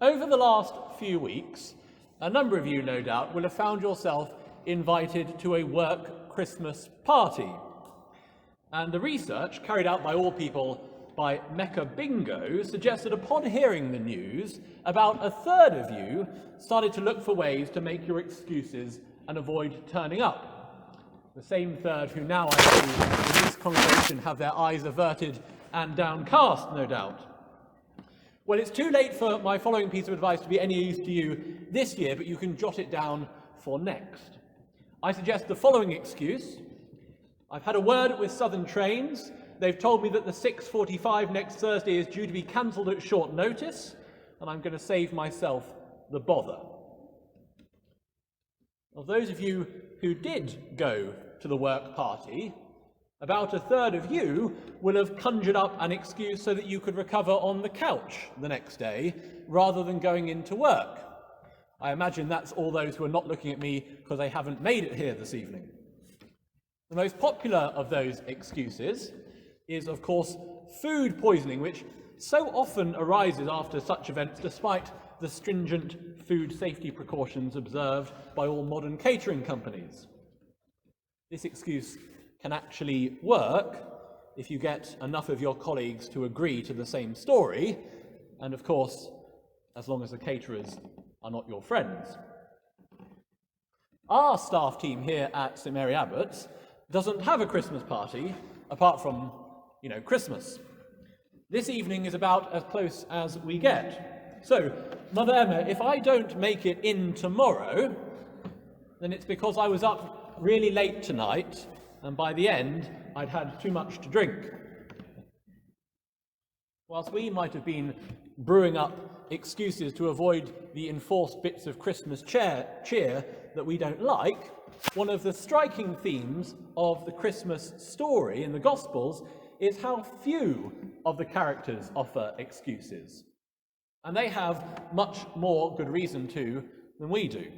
Over the last few weeks, a number of you, no doubt, will have found yourself invited to a work Christmas party. And the research carried out by all people by Mecca Bingo suggests that upon hearing the news, about a third of you started to look for ways to make your excuses and avoid turning up. The same third who now, I see, in this congregation have their eyes averted and downcast, no doubt. Well, it's too late for my following piece of advice to be any use to you this year, but you can jot it down for next. I suggest the following excuse. I've had a word with Southern Trains. They've told me that the 6:45 next Thursday is due to be cancelled at short notice, and I'm going to save myself the bother. Of those of you who did go to the work party, about a third of you will have conjured up an excuse so that you could recover on the couch the next day, rather than going into work. I imagine that's all those who are not looking at me because they haven't made it here this evening. The most popular of those excuses is, of course, food poisoning, which so often arises after such events despite the stringent food safety precautions observed by all modern catering companies. This excuse can actually work if you get enough of your colleagues to agree to the same story, and of course, as long as the caterers are not your friends. Our staff team here at St Mary Abbots doesn't have a Christmas party, apart from, Christmas. This evening is about as close as we get. So, Mother Emma, if I don't make it in tomorrow, then it's because I was up really late tonight, and by the end, I'd had too much to drink. Whilst we might have been brewing up excuses to avoid the enforced bits of Christmas cheer that we don't like, one of the striking themes of the Christmas story in the Gospels is how few of the characters offer excuses. And they have much more good reason to than we do.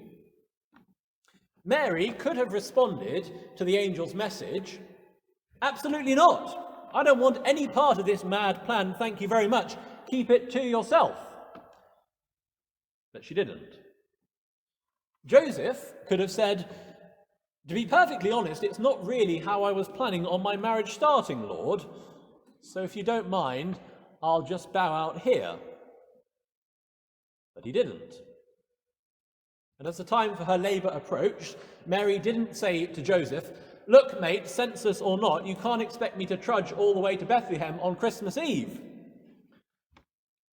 Mary could have responded to the angel's message, "Absolutely not. I don't want any part of this mad plan, thank you very much. Keep it to yourself." But she didn't. Joseph could have said, "To be perfectly honest, it's not really how I was planning on my marriage starting, Lord. So if you don't mind, I'll just bow out here." But he didn't. And as the time for her labour approached, Mary didn't say to Joseph, "Look, mate, census or not, you can't expect me to trudge all the way to Bethlehem on Christmas Eve."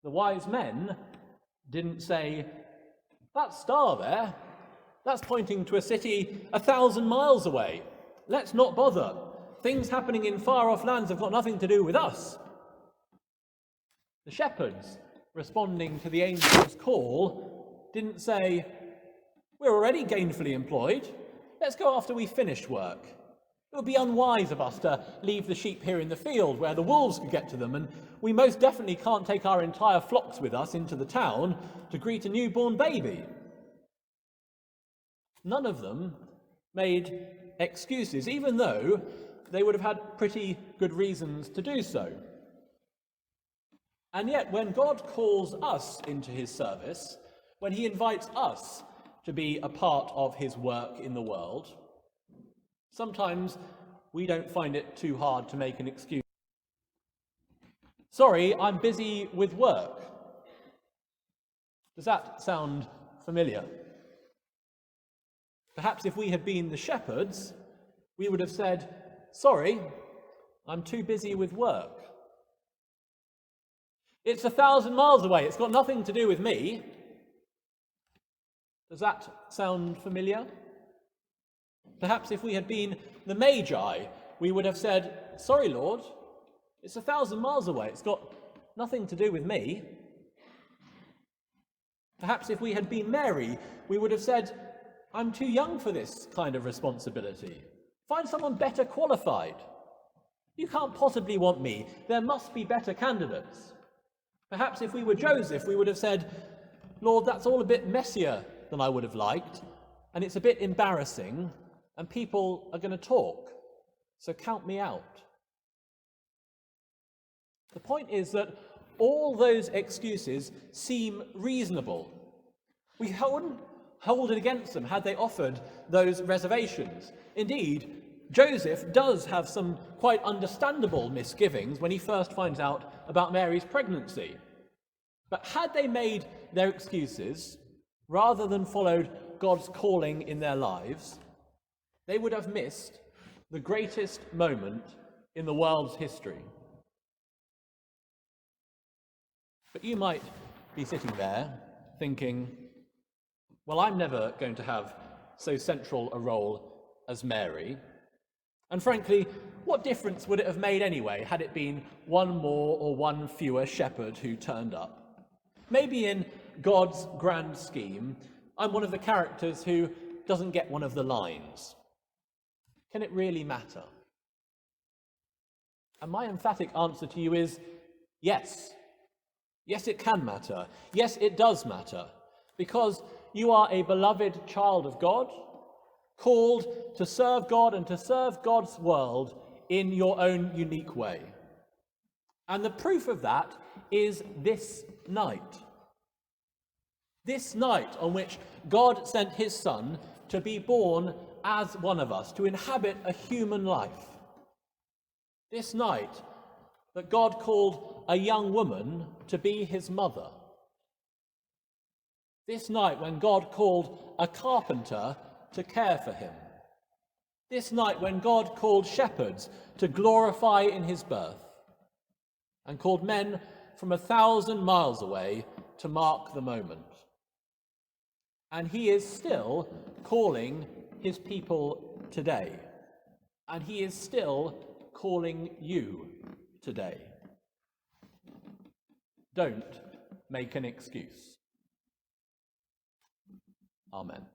The wise men didn't say, "That star there, that's pointing to a city 1,000 miles away. Let's not bother. Things happening in far-off lands have got nothing to do with us." The shepherds, responding to the angel's call, didn't say, "We're already gainfully employed. Let's go after we finish work. It would be unwise of us to leave the sheep here in the field where the wolves could get to them, and we most definitely can't take our entire flocks with us into the town to greet a newborn baby." None of them made excuses, even though they would have had pretty good reasons to do so. And yet, when God calls us into his service, when he invites us to be a part of his work in the world, sometimes we don't find it too hard to make an excuse. "Sorry, I'm busy with work." Does that sound familiar? Perhaps if we had been the shepherds, we would have said, "Sorry, I'm too busy with work." "It's 1,000 miles away, it's got nothing to do with me." Does that sound familiar? Perhaps if we had been the Magi, we would have said, "Sorry, Lord, it's 1,000 miles away, it's got nothing to do with me." Perhaps if we had been Mary, we would have said, "I'm too young for this kind of responsibility. Find someone better qualified. You can't possibly want me. There must be better candidates." Perhaps if we were Joseph, we would have said, "Lord, that's all a bit messier than I would have liked, and it's a bit embarrassing, and people are going to talk, so count me out." The point is that all those excuses seem reasonable. We wouldn't hold it against them had they offered those reservations. Indeed, Joseph does have some quite understandable misgivings when he first finds out about Mary's pregnancy. But had they made their excuses, rather than followed God's calling in their lives, they would have missed the greatest moment in the world's history. But you might be sitting there thinking, well, I'm never going to have so central a role as Mary. And frankly, what difference would it have made anyway had it been one more or one fewer shepherd who turned up? Maybe in God's grand scheme, I'm one of the characters who doesn't get one of the lines. Can it really matter? And my emphatic answer to you is yes. Yes, it can matter. Yes, it does matter. Because you are a beloved child of God, called to serve God and to serve God's world in your own unique way. And the proof of that is this night. This night on which God sent his Son to be born as one of us, to inhabit a human life. This night that God called a young woman to be his mother. This night when God called a carpenter to care for him. This night when God called shepherds to glorify in his birth, and called men from 1,000 miles away to mark the moment. And he is still calling his people today. And he is still calling you today. Don't make an excuse. Amen.